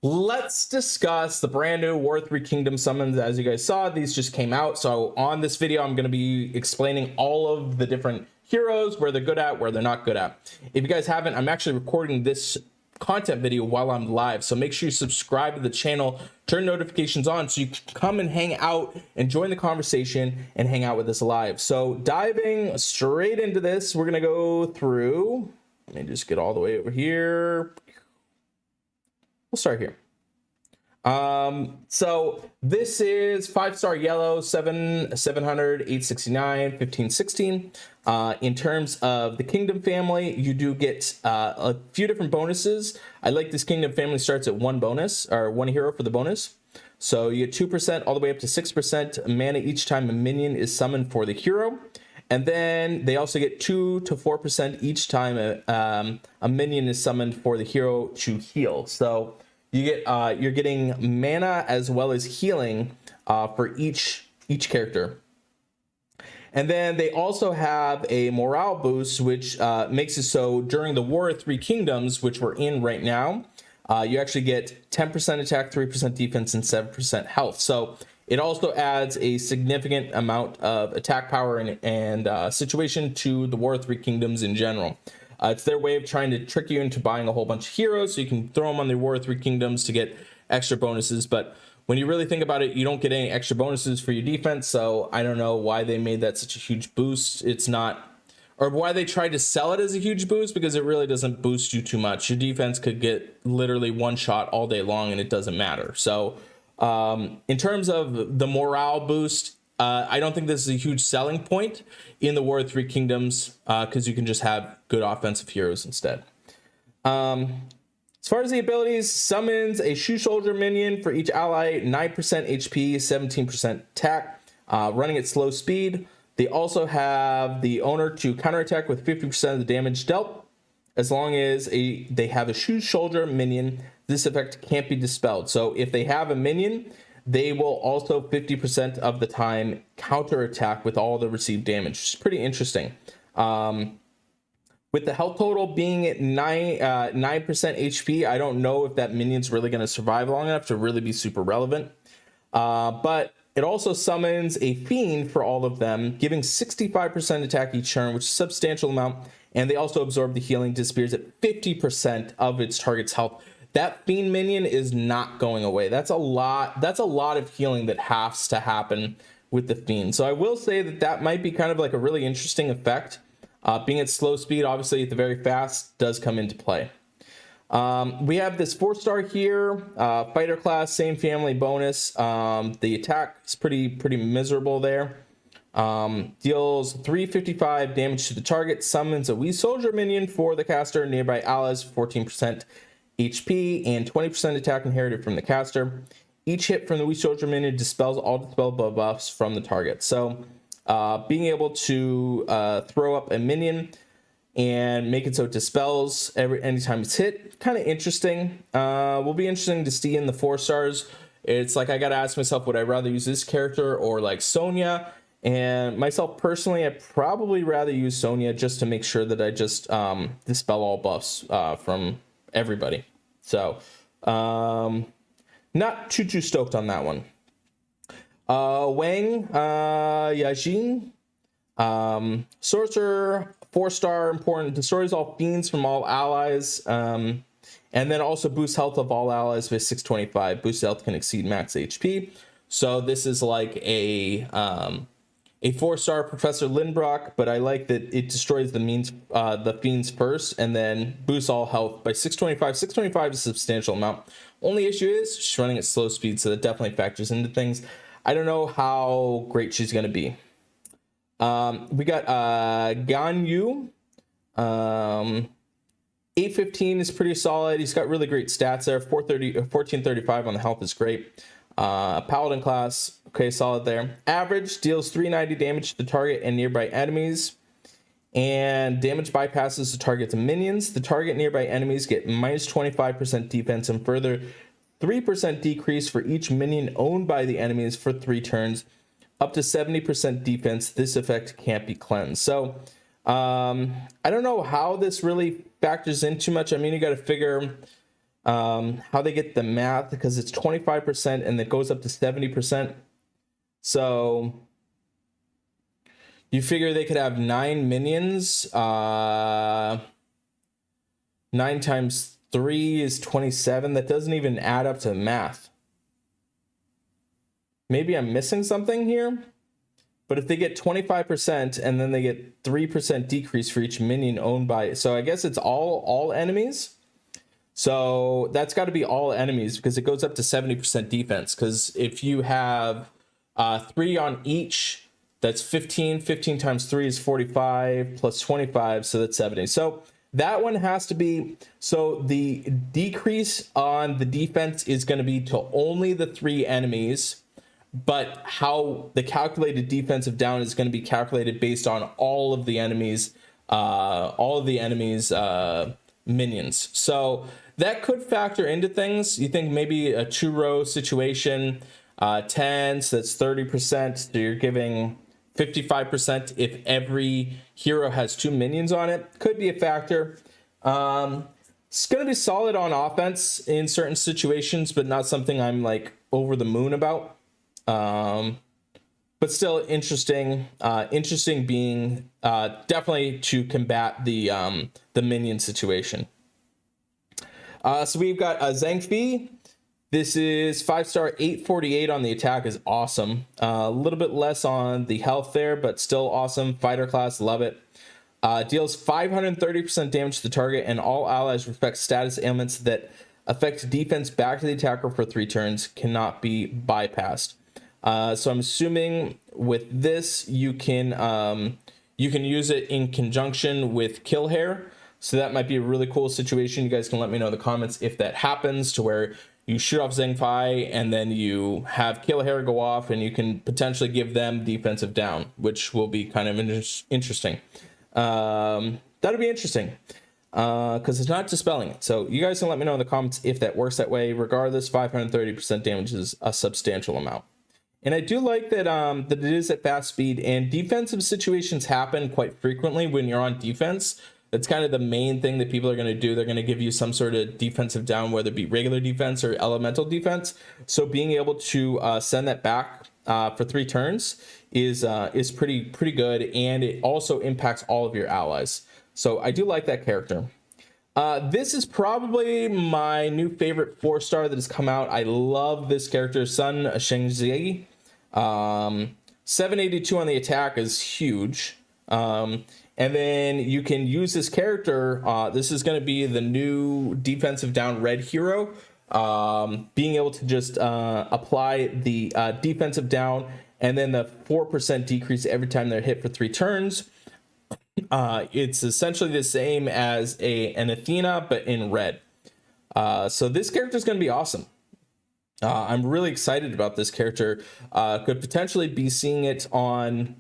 let's discuss the brand new War 3 Kingdom summons. As you guys saw, these just came out. So on this video, I'm going to be explaining all of the different heroes, where they're good at, where they're not good at. If you guys haven't, I'm actually recording this content video while I'm live. So make sure you subscribe to the channel, turn notifications on so you can come and hang out and join the conversation and hang out with us live. So diving straight into this, we're going to go through, let me just get all the way over here. We'll start here. So this is 5-star yellow, 700, 869, 1516. In terms of the kingdom family, you do get a few different bonuses. I like this kingdom family starts at 1 bonus, or 1 hero for the bonus. So you get 2% all the way up to 6% mana each time a minion is summoned for the hero. And then they also get 2 to 4% each time a minion is summoned for the hero to heal. So you get you're getting mana as well as healing for each character. And then they also have a morale boost, which makes it so during the War of 3 Kingdoms, which we're in right now, you actually get 10% attack, 3% defense, and 7% health. So it also adds a significant amount of attack power and situation to the War of 3 Kingdoms in general. It's their way of trying to trick you into buying a whole bunch of heroes so you can throw them on the War of 3 Kingdoms to get extra bonuses. But when you really think about it, you don't get any extra bonuses for your defense. So I don't know why they made that such a huge boost. It's not, or why they tried to sell it as a huge boost, because it really doesn't boost you too much. Your defense could get literally one shot all day long and it doesn't matter. So in terms of the morale boost, I don't think this is a huge selling point in the War of 3 Kingdoms, because you can just have good offensive heroes instead. As far as the abilities, summons a shoe soldier minion for each ally, 9% HP, 17% attack, running at slow speed. They also have the owner to counterattack with 50% of the damage dealt. As long as they have a shoe soldier minion, this effect can't be dispelled. So if they have a minion, they will also 50% of the time counterattack with all the received damage, which is pretty interesting. With the health total being at 9% HP, I don't know if that minion's really going to survive long enough to really be super relevant. But it also summons a fiend for all of them, giving 65% attack each turn, which is a substantial amount. And they also absorb the healing, disappears at 50% of its target's health. That fiend minion is not going away. That's a lot of healing that has to happen with the fiend. So I will say that might be kind of like a really interesting effect. Being at slow speed, obviously at the very fast, does come into play. We have this 4-star here, fighter class, same family bonus. The attack is pretty miserable there. Deals 355 damage to the target, summons a wee soldier minion for the caster, nearby allies, 14% HP and 20% attack inherited from the caster. Each hit from the wee soldier minion dispels all dispel buffs from the target. So being able to throw up a minion and make it so it dispels anytime it's hit, kind of interesting. Will be interesting to see in the 4 stars. It's like I gotta ask myself, would I rather use this character or like Sonya? And myself personally, I'd probably rather use Sonya just to make sure that I just dispel all buffs from everybody. So not too stoked on that one. Wang Yajin, Sorcerer, 4-star, important, destroys all fiends from all allies, and then also boosts health of all allies with 625. Boost health can exceed max HP. So this is like a 4-star Professor Lindbrock, but I like that it destroys the fiends first and then boosts all health by 625. 625 is a substantial amount. Only issue is she's running at slow speed, so that definitely factors into things. I don't know how great she's going to be. We got Ganyu. 815 is pretty solid. He's got really great stats there. 1435 on the health is great. Paladin class, okay, solid there. Average, deals 390 damage to the target and nearby enemies. And damage bypasses the target's minions. The target nearby enemies get minus 25% defense and further 3% decrease for each minion owned by the enemies for 3 turns, up to 70% defense. This effect can't be cleansed. So I don't know how this really factors in too much. I mean, you got to figure How they get the math, because it's 25% and it goes up to 70%. So you figure they could have 9 minions. 9 times 3 is 27. That doesn't even add up to the math. Maybe I'm missing something here. But if they get 25% and then they get 3% decrease for each minion owned by, so I guess it's all enemies. So that's got to be all enemies, because it goes up to 70% defense. Because if you have 3 on each, that's 15. 15 times 3 is 45 plus 25, so that's 70. So that one has to be, so the decrease on the defense is going to be to only the 3 enemies, but how the calculated defensive down is going to be calculated based on all of the enemies, minions. So that could factor into things. You think maybe a 2-row situation, 10, so that's 30%. So you're giving 55% if every hero has 2 minions on it. Could be a factor. It's going to be solid on offense in certain situations, but not something I'm like over the moon about. But still interesting. Interesting being definitely to combat the minion situation. So we've got a Zenfi. This is 5-star, 848 on the attack, is awesome. A little bit less on the health there, but still awesome. Fighter class, love it. Deals 530% damage to the target, and all allies respect status ailments that affect defense back to the attacker for 3 turns. Cannot be bypassed. So I'm assuming with this you can use it in conjunction with Kill Hair. So that might be a really cool situation. You guys can let me know in the comments if that happens, to where you shoot off Zenfi and then you have Kill Hair go off and you can potentially give them defensive down, which will be kind of interesting. That'll be interesting because it's not dispelling it. So you guys can let me know in the comments if that works that way. Regardless, 530% damage is a substantial amount. And I do like that that it is at fast speed, and defensive situations happen quite frequently when you're on defense. That's kind of the main thing that people are going to do. They're going to give you some sort of defensive down, whether it be regular defense or elemental defense. So being able to send that back for 3 turns is pretty good, and it also impacts all of your allies. So I do like that character. This is probably my new favorite 4-star that has come out. I love this character, Sun Shengzi. 782 on the attack is huge. And then you can use this character. This is going to be the new defensive down red hero. Being able to just apply the defensive down and then the 4% decrease every time they're hit for 3 turns. It's essentially the same as an Athena, but in red. So this character is going to be awesome. I'm really excited about this character. Could potentially be seeing it on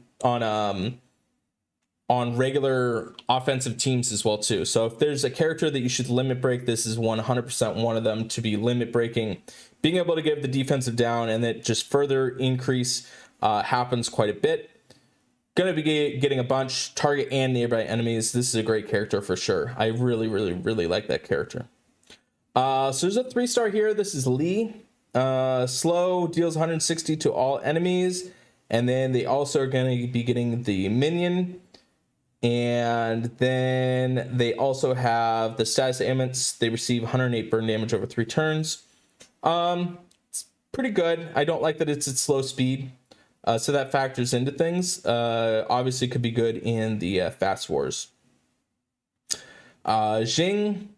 regular offensive teams as well too. So if there's a character that you should limit break, this is 100% one of them to be limit breaking. Being able to give the defensive down and that just further increase happens quite a bit. Going to be getting a bunch, target and nearby enemies. This is a great character for sure. I really like that character. So there's a 3-star here. This is Lee. Slow, deals 160 to all enemies. And then they also are going to be getting the minion. And then they also have the status ailments. They receive 108 burn damage over 3 turns. It's pretty good. I don't like that it's at slow speed. So that factors into things. Obviously could be good in the fast wars. Jing,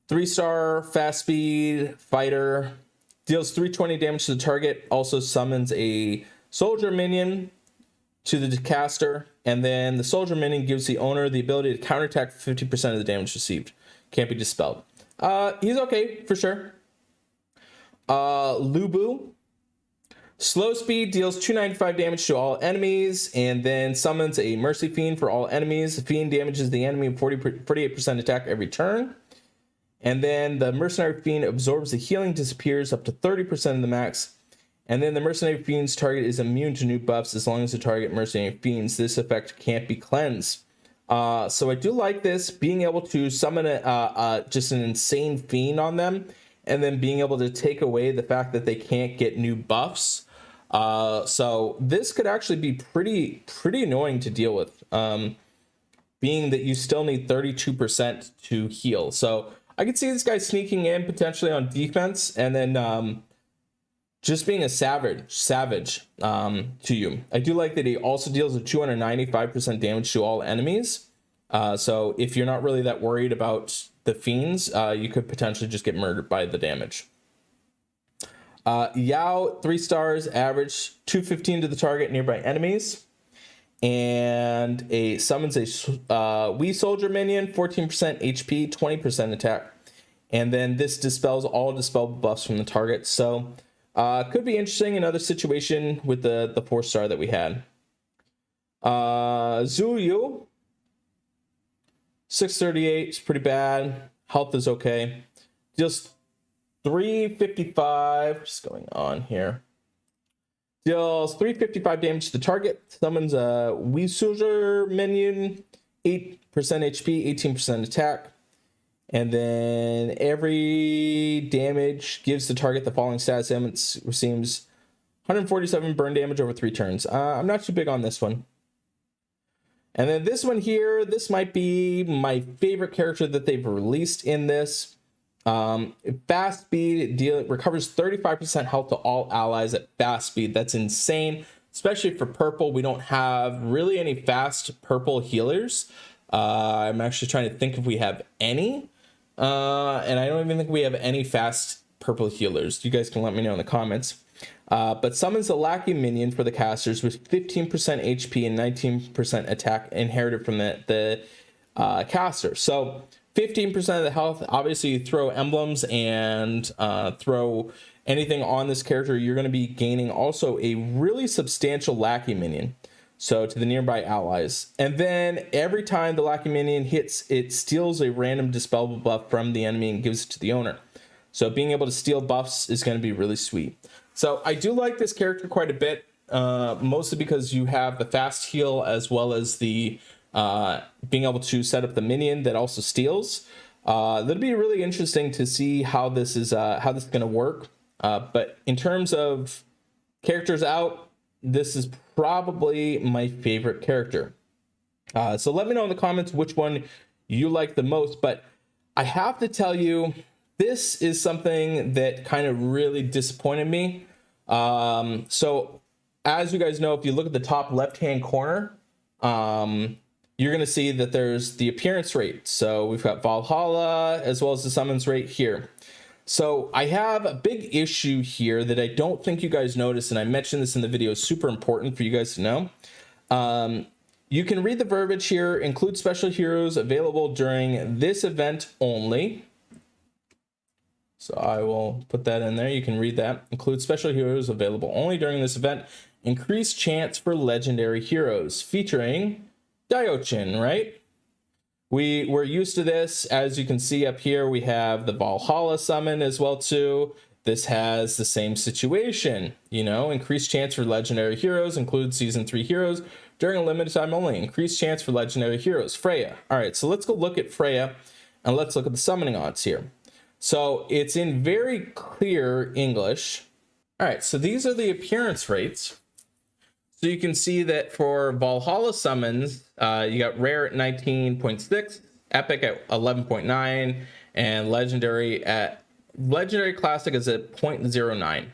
3-star fast speed fighter, deals 320 damage to the target. Also summons a soldier minion to the caster, and then the soldier minion gives the owner the ability to counterattack 50% of the damage received. Can't be dispelled. He's okay for sure. Lubu, slow speed, deals 295 damage to all enemies, and then summons a mercy fiend for all enemies. The fiend damages the enemy 48% attack every turn. And then the mercenary fiend absorbs the healing, disappears up to 30% of the max. And then the mercenary fiend's target is immune to new buffs as long as the target mercenary fiends. This effect can't be cleansed. So I do like this, being able to summon just an insane fiend on them, and then being able to take away the fact that they can't get new buffs. So this could actually be pretty annoying to deal with, being that you still need 32% to heal. So I could see this guy sneaking in potentially on defense, and then just being a savage to you. I do like that he also deals with 295% damage to all enemies. So if you're not really that worried about the fiends, you could potentially just get murdered by the damage. Yao, 3 stars, average 215 to the target nearby enemies. And summons a Wii Soldier minion, 14% HP, 20% attack. And then this dispels all dispellable buffs from the target. So could be interesting, another situation with the 4-star that we had. Zuyu, 638 is pretty bad. Health is okay. Just 355, just going on here. Deals 355 damage to the target. Summons a Wii Soldier minion, 8% HP, 18% attack. And then every damage gives the target the following status elements. Receives 147 burn damage over 3 turns. I'm not too big on this one. And then this one here, this might be my favorite character that they've released in this. Fast speed, recovers 35% health to all allies at fast speed. That's insane, especially for purple. We don't have really any fast purple healers. I'm actually trying to think if we have any. And I don't even think we have any fast purple healers. You guys can let me know in the comments. But summons a lackey minion for the casters with 15% HP and 19% attack inherited from the caster. So 15% of the health, obviously you throw emblems and throw anything on this character, you're going to be gaining also a really substantial lackey minion. So to the nearby allies. And then every time the lackey minion hits, it steals a random dispellable buff from the enemy and gives it to the owner. So being able to steal buffs is going to be really sweet. So I do like this character quite a bit, mostly because you have the fast heal as well as the being able to set up the minion that also steals. That'll be really interesting to see how this is going to work. But in terms of characters out, this is probably my favorite character. So let me know in the comments which one you like the most. But I have to tell you, this is something that kind of really disappointed me. So as you guys know, if you look at the top left-hand corner, you're going to see that there's the appearance rate. So we've got Valhalla as well as the summons rate here. So I have a big issue here that I don't think you guys noticed, and I mentioned this in the video. It's super important for you guys to know. You can read the verbiage here. Include special heroes available during this event only. So I will put that in there. You can read that. Include special heroes available only during this event. Increased chance for legendary heroes featuring Diochin, right? We're used to this. As you can see up here, we have the Valhalla summon as well too. This has the same situation, you know, increased chance for legendary heroes, include season 3 heroes during a limited time only. Increased chance for legendary heroes, Freya. All right, so let's go look at Freya and let's look at the summoning odds here. So it's in very clear English. All right, so these are the appearance rates. So you can see that for Valhalla summons, you got rare at 19.6, epic at 11.9, and legendary classic is at 0.09.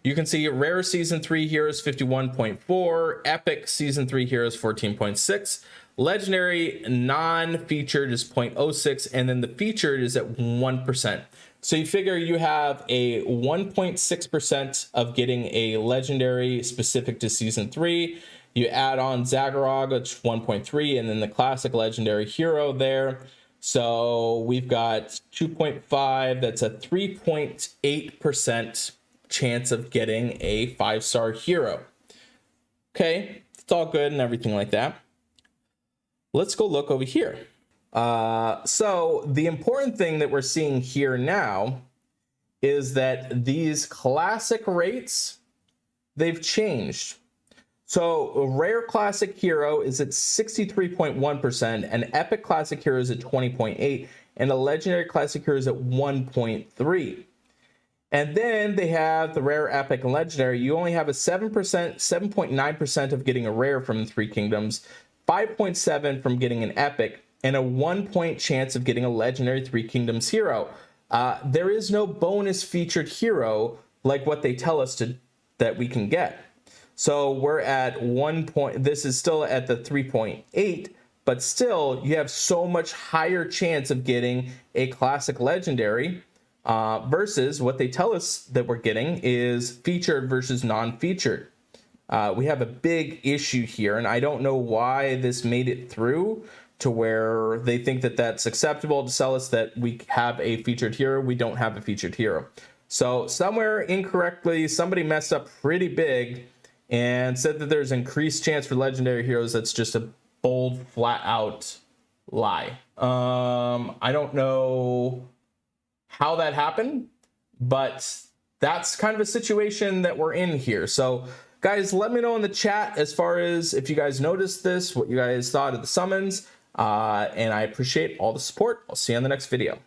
You can see rare season 3 heroes 51.4, epic season 3 heroes 14.6, legendary non-featured is 0.06, and then the featured is at 1%. So you figure you have a 1.6% of getting a legendary specific to season 3. You add on Zagorog, which 1.3, and then the classic legendary hero there. So we've got 2.5. That's a 3.8% chance of getting a 5-star hero. Okay, it's all good and everything like that. Let's go look over here. So the important thing that we're seeing here now is that these classic rates, they've changed. So a rare classic hero is at 63.1%, an epic classic hero is at 20.8, and a legendary classic hero is at 1.3. And then they have the rare, epic, and legendary. You only have a 7.9% of getting a rare from the Three Kingdoms, 5.7 from getting an epic, and a 1 point chance of getting a legendary Three Kingdoms hero. There is no bonus featured hero like what they tell us that we can get. So we're at 1 point. This is still at the 3.8, but still you have so much higher chance of getting a classic legendary versus what they tell us that we're getting is featured versus non-featured. We have a big issue here, and I don't know why this made it through to where they think that that's acceptable to tell us that we have a featured hero. We don't have a featured hero. So somewhere incorrectly, somebody messed up pretty big and said that there's increased chance for legendary heroes. That's just a bold, flat out lie. I don't know how that happened, but that's kind of a situation that we're in here. So guys, let me know in the chat as far as if you guys noticed this, what you guys thought of the summons, and I appreciate all the support. I'll see you on the next video.